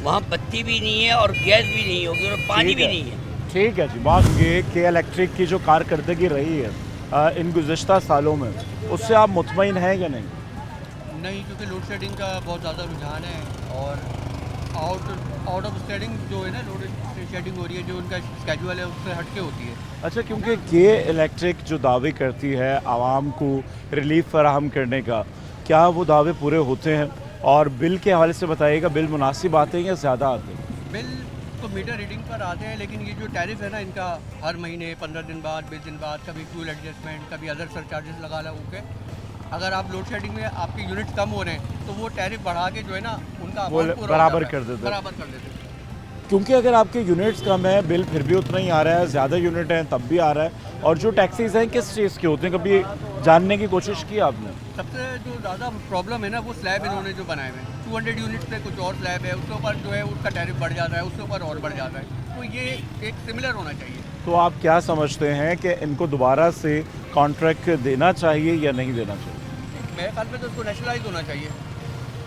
वहाँ बत्ती भी नहीं है और गैस भी नहीं होगी और पानी भी नहीं है। ठीक है जी, बात ये कि इलेक्ट्रिक की जो कारकर्दगी रही है इन गुज़िश्ता सालों में, उससे आप मुतमईन हैं या नहीं? नहीं, क्योंकि लोड शेडिंग का बहुत ज़्यादा रुझान है, और आउट ऑफ शेडिंग जो है ना, लोड शेडिंग हो रही है, जो उनका स्केड्यूल है उससे हट के होती है। अच्छा, क्योंकि ये इलेक्ट्रिक जो दावे करती है आवाम को रिलीफ फराहम करने का, क्या वो दावे पूरे होते हैं? और बिल के हवाले से बताइएगा, बिल मुनासिब आते हैं या ज़्यादा आते हैं? बिल तो मीटर रीडिंग पर आते हैं, लेकिन ये जो टैरिफ है ना इनका, हर महीने 15 दिन बाद 20 दिन बाद कभी फ्यूल एडजस्टमेंट, कभी अदर सरचार्जेस लगा के अगर आप लोड शेडिंग में आपके यूनिट कम हो रहे हैं तो वो टैरिफ बढ़ा के जो है ना उनका बराबर कर देते क्योंकि अगर आपके यूनिट्स कम है बिल फिर भी उतना ही आ रहा है, ज़्यादा यूनिट हैं तब भी आ रहा है। और जो टैक्सीज हैं किस चीज़ के होते हैं, कभी जानने की कोशिश की आपने? सबसे जो ज़्यादा प्रॉब्लम है ना वो स्लैब इन्होंने जो बनाए हुए हैं, 200 यूनिट पे कुछ और स्लैब है, उसके ऊपर जो है उसका टैरिफ बढ़ जाता है, उसके ऊपर और बढ़ जाता है। तो ये एक सिमिलर होना चाहिए। तो आप क्या समझते हैं कि इनको दोबारा से कॉन्ट्रैक्ट देना चाहिए या नहीं देना चाहिए? मेरे ख्याल में तो उसको नेशनलाइज होना चाहिए,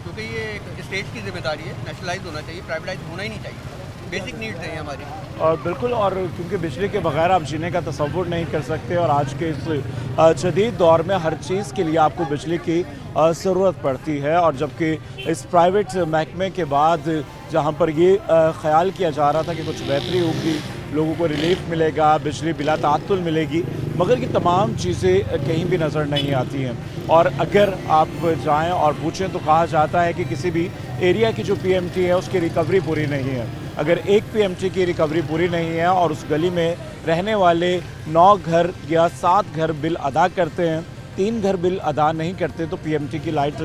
क्योंकि ये एक स्टेट की जिम्मेदारी है, नेशनलाइज होना चाहिए, प्राइवेटाइज होना ही नहीं चाहिए। बेसिक नीड्स हैं हमारी। और बिल्कुल, और क्योंकि बिजली के बगैर आप जीने का तसव्वुर नहीं कर सकते, और आज के इस जदीद दौर में हर चीज़ के लिए आपको बिजली की ज़रूरत पड़ती है। और जबकि इस प्राइवेट महकमे के बाद जहाँ पर ये ख्याल किया जा रहा था कि कुछ बेहतरी होगी, लोगों को रिलीफ मिलेगा, बिजली बिला तात्तुल मिलेगी, मगर ये तमाम चीज़ें कहीं भी नज़र नहीं आती हैं। और अगर आप जाएं और पूछें तो कहा जाता है कि किसी भी एरिया की जो पीएमटी है उसकी रिकवरी पूरी नहीं है। अगर एक पीएमटी की रिकवरी पूरी नहीं है और उस गली में रहने वाले 9 घर या 7 घर बिल अदा करते हैं, 3 घर बिल अदा नहीं करते, तो पीएमटी की लाइट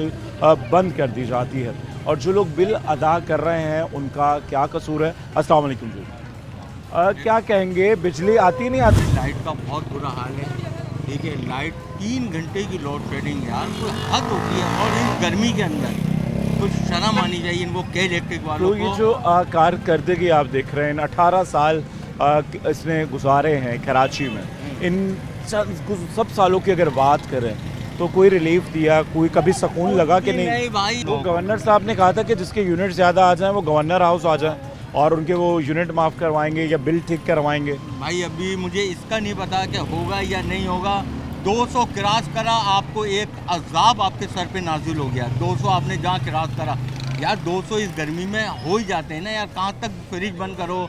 बंद कर दी जाती है। और जो लोग बिल अदा कर रहे हैं उनका क्या कसूर है? अस्सलाम वालेकुम जी, क्या कहेंगे, बिजली आती नहीं आती? लाइट का बहुत बुरा हाल है। देखिए लाइट 3 घंटे की लोड शेडिंग यार कोई हद होती है, और इस गर्मी के अंदर कुछ शर्म आनी चाहिए इनको, के इलेक्ट्रिक वालों को। तो ये जो कारकर्दगी आप देख रहे हैं, 18 साल इसने गुजारे हैं कराची में, इन सब सालों की अगर बात करें तो कोई रिलीफ दिया, कोई कभी सुकून लगा कि नहीं भाई। वो गवर्नर साहब ने कहा था कि जिसके यूनिट ज़्यादा आ जाएं वो गवर्नर हाउस आ जाएं और उनके वो यूनिट माफ़ करवाएंगे या बिल ठीक करवाएंगे। भाई अभी मुझे इसका नहीं पता कि होगा या नहीं होगा। 200 क्रॉस करा, आपको एक अजाब आपके सर पे नाजिल हो गया। 200 आपने जहाँ क्रॉस करा यार, 200 इस गर्मी में हो ही जाते हैं ना यार। कहाँ तक फ्रिज बंद करो,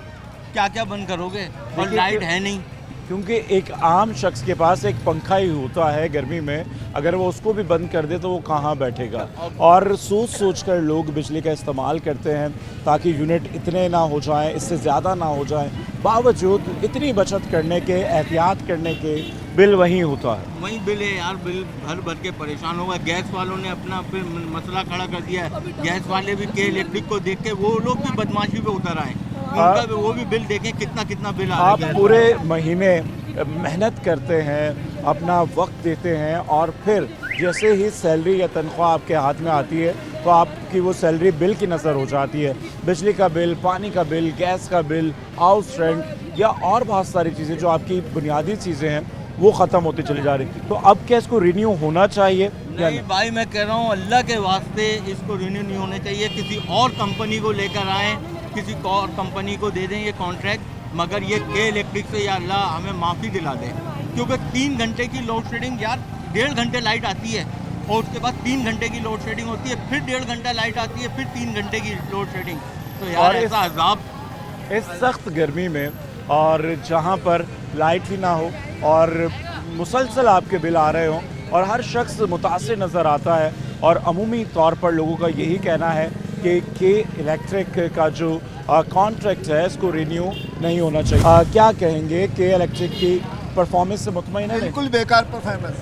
क्या क्या बंद करोगे, और लाइट है नहीं। क्योंकि एक आम शख्स के पास एक पंखा ही होता है गर्मी में, अगर वो उसको भी बंद कर दे तो वो कहाँ बैठेगा। और सोच सोच कर लोग बिजली का इस्तेमाल करते हैं ताकि यूनिट इतने ना हो जाएं, इससे ज़्यादा ना हो जाएं। बावजूद इतनी बचत करने के, एहतियात करने के, बिल वहीं होता है, वहीं बिल है यार। बिल भर भर के परेशान होगा। गैस वालों ने अपना फिर मसला खड़ा कर दिया है। गैस वाले भी के इलेक्ट्रिक को देख के वो लोग भी बदमाशी पे उतर आए, उनका भी वो भी बिल देखें कितना बिल आ रहा है। आप पूरे महीने मेहनत करते हैं, अपना वक्त देते हैं, और फिर जैसे ही सैलरी या तनख्वाह आपके हाथ में आती है तो आपकी वो सैलरी बिल की नज़र हो जाती है। बिजली का बिल, पानी का बिल, गैस का बिल, हाउस रेंट या और बहुत सारी चीज़ें जो आपकी बुनियादी चीज़ें हैं वो ख़त्म होती चली जा रही। तो अब क्या इसको रिन्यू होना चाहिए? नहीं भाई, मैं कह रहा हूँ अल्लाह के वास्ते इसको रिन्यू नहीं होना चाहिए। किसी और कंपनी को लेकर आएँ, किसी और कंपनी को दे दें ये कॉन्ट्रैक्ट, मगर ये के इलेक्ट्रिक से या अल्लाह हमें माफ़ी दिला दें। क्योंकि 3 घंटे की लोड शेडिंग यार, 1.5 घंटे लाइट आती है और उसके बाद 3 घंटे की लोड शेडिंग होती है, फिर 1.5 घंटा लाइट आती है, फिर 3 घंटे की लोड शेडिंग। तो यार ऐसा अजाब इस सख्त गर्मी में, और जहाँ पर लाइट ही ना हो और मुसलसल आपके बिल आ रहे हों और हर शख्स मुतासिर नज़र आता है, और अमूमी तौर पर लोगों का यही कहना है कि के इलेक्ट्रिक का जो कॉन्ट्रैक्ट है इसको रिन्यू नहीं होना चाहिए। क्या कहेंगे, के इलेक्ट्रिक की परफॉर्मेंस से मुतमईन है? बिल्कुल बेकार परफॉर्मेंस,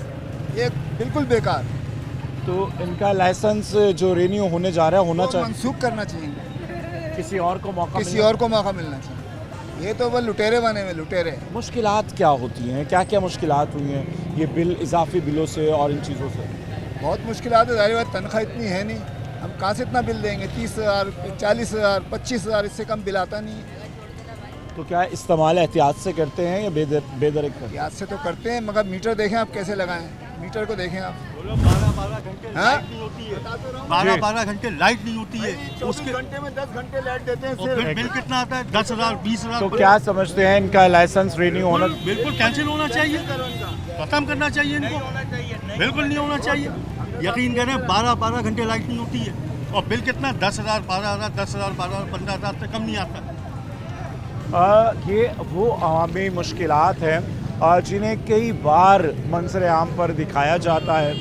ये बिल्कुल बेकार। तो इनका लाइसेंस जो रिन्यू होने जा रहा है होना चाहिए, मनसूख करना चाहिए, किसी और को मौका मिलना चाहिए। ये तो वो लुटेरे बने हुए लुटेरे। मुश्किलात क्या होती हैं, क्या क्या मुश्किलात हुई हैं ये बिल, इजाफी बिलों से और इन चीज़ों से? बहुत मुश्किलात है, जाहिर बात तनख्वाह इतनी है नहीं, हम कहाँ से इतना बिल देंगे? 30,000, 40,000, 25,000, इससे कम बिल आता नहीं है। तो क्या इस्तेमाल एहतियात से करते हैं या बेदरक? एहतियात से तो करते हैं, मगर मीटर देखें आप कैसे लगाएं, मीटर को देखें आप। 12-12 घंटे लाइट नहीं होती है, 12-12 घंटे लाइट नहीं होती है, उसके घंटे में 10 घंटे लाइट देते हैं, और फिर बिल कितना आता है? 10,000, 20,000। तो क्या समझते हैं इनका लाइसेंस रिन्यू होना? बिल्कुल कैंसिल होना चाहिए, खत्म करना चाहिए इनको, बिल्कुल नहीं होना चाहिए। यकीन करें 12-12 घंटे लाइट नहीं होती है, और बिल कितना? 10,000, 12,000, 10,000, 12,000, 15,000 से कम नहीं आता। ये वो अवामी मुश्किलात हैं जिन्हें कई बार मंजर आम पर दिखाया जाता है,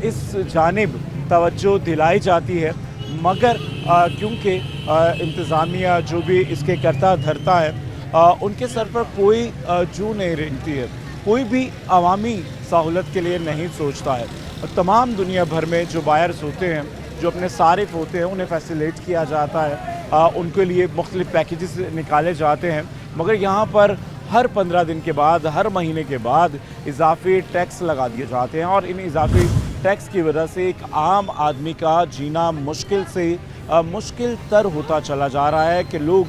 इस जानिब तवज्जो दिलाई जाती है, मगर क्योंकि इंतज़ामिया जो भी इसके करता धरता है उनके सर पर कोई जू नहीं रेंगती है, कोई भी अवामी सहूलत के लिए नहीं सोचता है। और तमाम दुनिया भर में जो बायर्स होते हैं, जो अपने सारिफ होते हैं, उन्हें फैसिलेट किया जाता है, उनके लिए मुख्तलिफ पैकेजेस निकाले जाते हैं, मगर यहाँ पर हर 15 दिन के बाद, हर महीने के बाद इजाफी टैक्स लगा दिए जाते हैं और इन इजाफी टैक्स की वजह से एक आम आदमी का जीना मुश्किल से मुश्किल तर होता चला जा रहा है कि लोग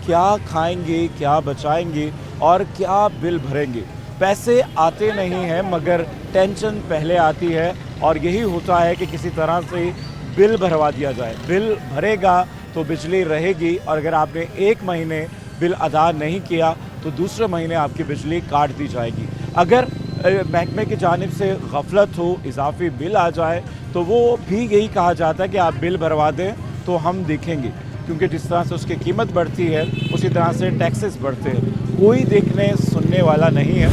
क्या खाएंगे, क्या बचाएंगे और क्या बिल भरेंगे। पैसे आते नहीं हैं मगर टेंशन पहले आती है और यही होता है कि किसी तरह से बिल भरवा दिया जाए। बिल भरेगा तो बिजली रहेगी और अगर आपने एक महीने बिल अदा नहीं किया तो दूसरे महीने आपकी बिजली काट दी जाएगी। अगर महकमे की जानिब से गफलत हो, इजाफी बिल आ जाए तो वो भी यही कहा जाता है कि आप बिल भरवा दें तो हम देखेंगे, क्योंकि जिस तरह से उसकी कीमत बढ़ती है उसी तरह से टैक्सेस बढ़ते हैं, कोई देखने सुनने वाला नहीं है।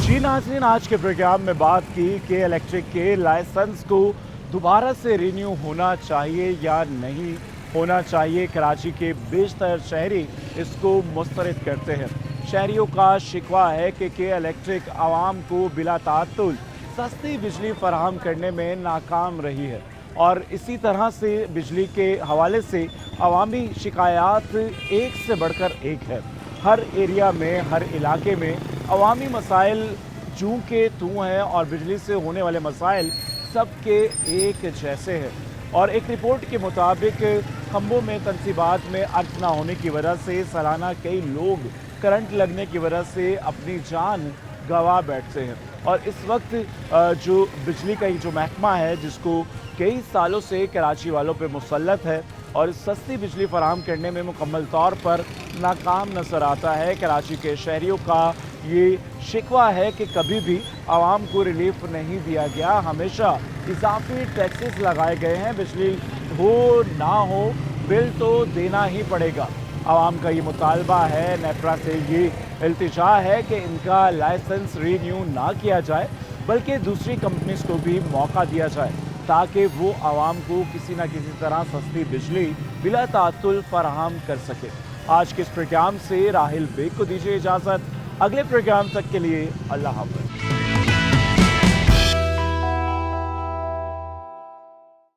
जी नाज़रीन, आज के प्रोग्राम में बात की कि इलेक्ट्रिक के लाइसेंस को दोबारा से रिन्यू होना चाहिए या नहीं होना चाहिए। कराची के बेशतर शहरी इसको मुस्तरद करते हैं। शहरियों का शिकवा है कि इलेक्ट्रिक आवाम को बिला तात्तुल सस्ती बिजली फराहम करने में नाकाम रही है और इसी तरह से बिजली के हवाले से अवामी शिकायत एक से बढ़कर एक है। हर एरिया में, हर इलाके में अवामी मसाइल जूं के तूं हैं और बिजली से होने वाले मसाइल सबके एक जैसे हैं। और एक रिपोर्ट के मुताबिक खंभों में तनसीबात में अर्थ ना होने की वजह से सालाना कई लोग करंट लगने की वजह से अपनी जान गंवा बैठते हैं। और इस वक्त जो बिजली का जो महकमा है, जिसको कई सालों से कराची वालों पे मुसल्लत है और सस्ती बिजली फराहम करने में मुकम्मल तौर पर नाकाम नज़र आता है। कराची के शहरियों का ये शिकवा है कि कभी भी आवाम को रिलीफ नहीं दिया गया, हमेशा इजाफी टैक्सेस लगाए गए हैं। बिजली हो ना हो बिल तो देना ही पड़ेगा। आवाम का ये मुतालबा है, नेपरा से ये इल्तिजा है कि इनका लाइसेंस रीन्यू ना किया जाए बल्कि दूसरी कंपनीज़ को भी मौका दिया जाए ताकि वो आवाम को किसी न किसी तरह सस्ती बिजली बिला तात्तुल फराहम कर सके। आज के इस प्रोग्राम से राहिल बेग को दीजिए इजाज़त। अगले प्रोग्राम तक के लिए अल्लाह हाफ़िज़।